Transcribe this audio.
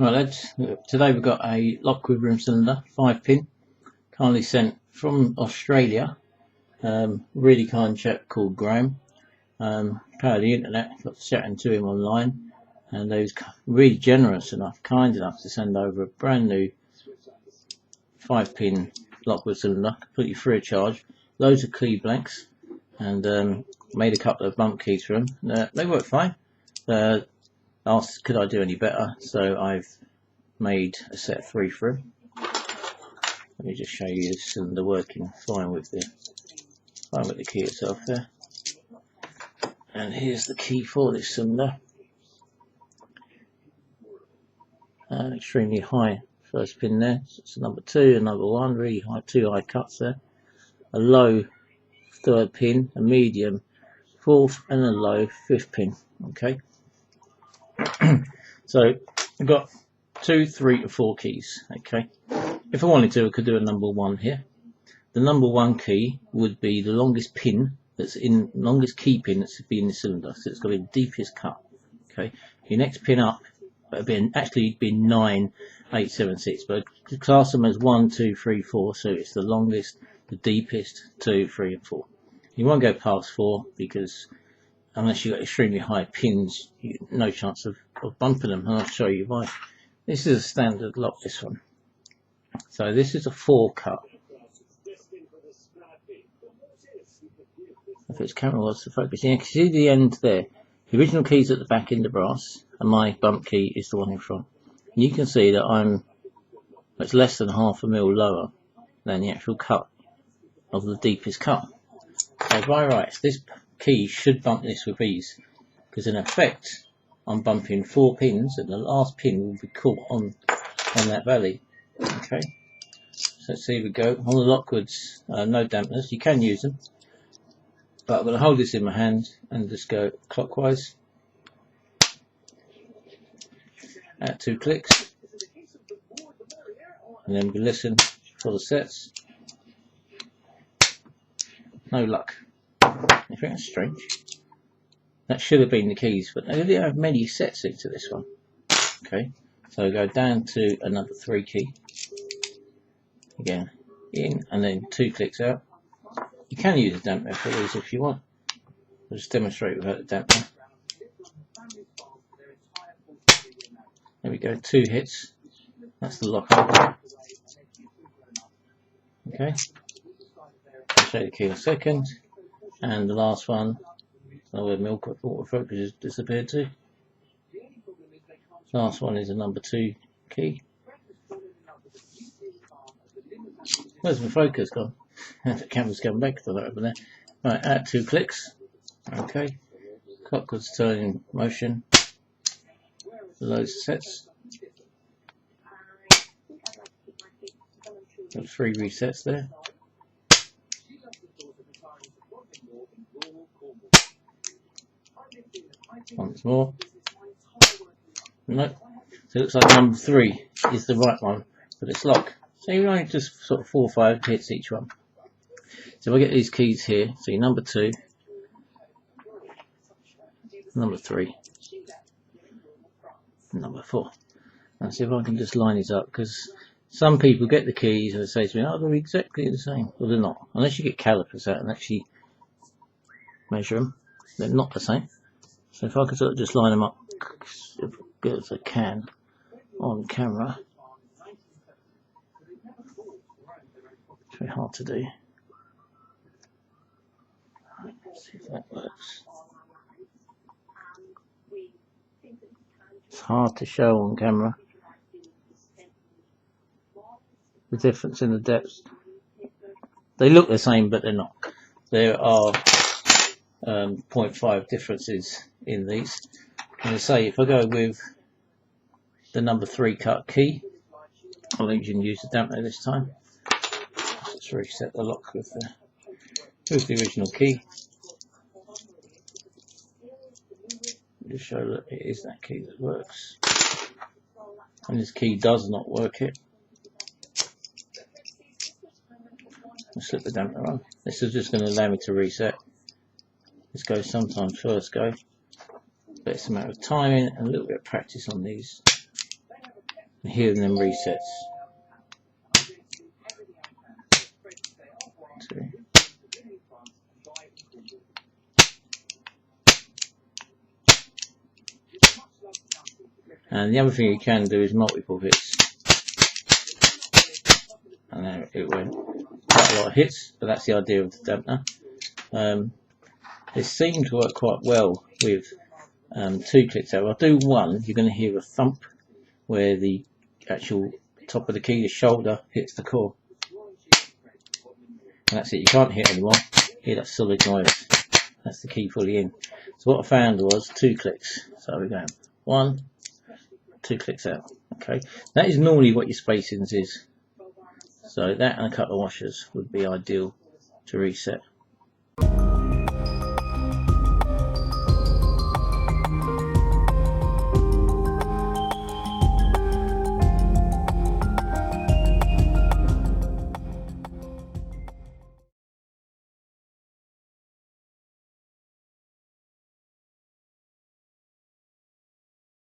Right lads, today we've got a Lockwood rim cylinder, 5-pin, kindly sent from Australia. Really kind chap called Graham. Power of the internet, got chatting to him online, and he was really generous enough, kind enough to send over a brand new 5-pin Lockwood cylinder, completely free of charge, loads of key blanks, and made a couple of bump keys for them. They work fine. Asked could I do any better, so I've made a set of 3 for him. Let me just show you this cylinder working fine with the key itself there. And here's the key for this cylinder. Extremely high first pin there, so it's a number 2 and number 1, really high, 2 high cuts there. A low 3rd pin, a medium 4th, and a low 5th pin. Okay. So I've got 2, 3 and 4 keys. Okay, if I wanted to I could do a number 1 here. The number 1 key would be the longest pin that's in, longest key pin that's in the cylinder, so it's got to be the deepest cut. Okay, your next pin up would actually be 9876, but class them as 1, 2, 3, 4, so it's the longest, the deepest, 2, 3 and 4. You won't go past 4 because unless you've got extremely high pins, no chance of bumping them, and I'll show you why. This is a standard lock, this one. So this is a 4 cut. If its camera was to focus, you can see the end there. The original key's at the back in the brass, and my bump key is the one in front. And you can see that it's less than half a mil lower than the actual cut of the deepest cut. So by rights, this key should bump this with ease, because in effect I'm bumping 4 pins and the last pin will be caught on that valley. Okay, so let's see, we go on the Lockwoods. No dampeners, you can use them, but I'm going to hold this in my hand and just go clockwise at 2 clicks, and then we listen for the sets. No luck. I think that's strange. That should have been the keys, but they don't have many sets into this one. Okay, so go down to another 3 key. Again, in and then 2 clicks out. You can use a dampener for these if you want. I'll just demonstrate without the dampener. There we go, 2 hits. That's the lock up. Okay, I'll show you the key in a second. And the last one, where milk autofocus has disappeared to. Last one is a number 2 key. Where's my focus gone? The camera's going back to that over there. Right, at 2 clicks. Okay, clockwards turning motion. Loads of sets. Got 3 resets there. Once more. Nope. So it looks like number 3 is the right one for this lock. So you only just sort of 4 or 5 hits each one. So if I get these keys here, see number 2, number 3, number 4. And see if I can just line these up, because some people get the keys and they say to me, oh, they're exactly the same. Well, they're not. Unless you get calipers out and actually measure them, they're not the same. So if I can sort of just line them up as good as I can on camera. It's very hard to do. Right, let's see if that works. It's hard to show on camera the difference in the depths. They look the same, but they're not. There are 0.5 differences in these. And I say, if I go with the number 3 cut key, I'll even use the dampener this time. Let's reset the lock with the original key. Just show that it is that key that works. And this key does not work it. I'll slip the dampener on. This is just going to allow me to reset. This goes sometimes first go, but it's a matter of timing and a little bit of practice on these. and hearing them resets. 2. And the other thing you can do is multiple hits. And there it went. Quite a lot of hits, but that's the idea of the dampener. It seemed to work quite well with 2 clicks out. If I do 1, you're going to hear a thump where the actual top of the key, the shoulder, hits the core. And that's it, you can't hit anymore. Hear that solid noise. That's the key fully in. So what I found was 2 clicks. So we're going 1, 2 clicks out. Okay, that is normally what your spacings is. So that and a couple of washers would be ideal to reset.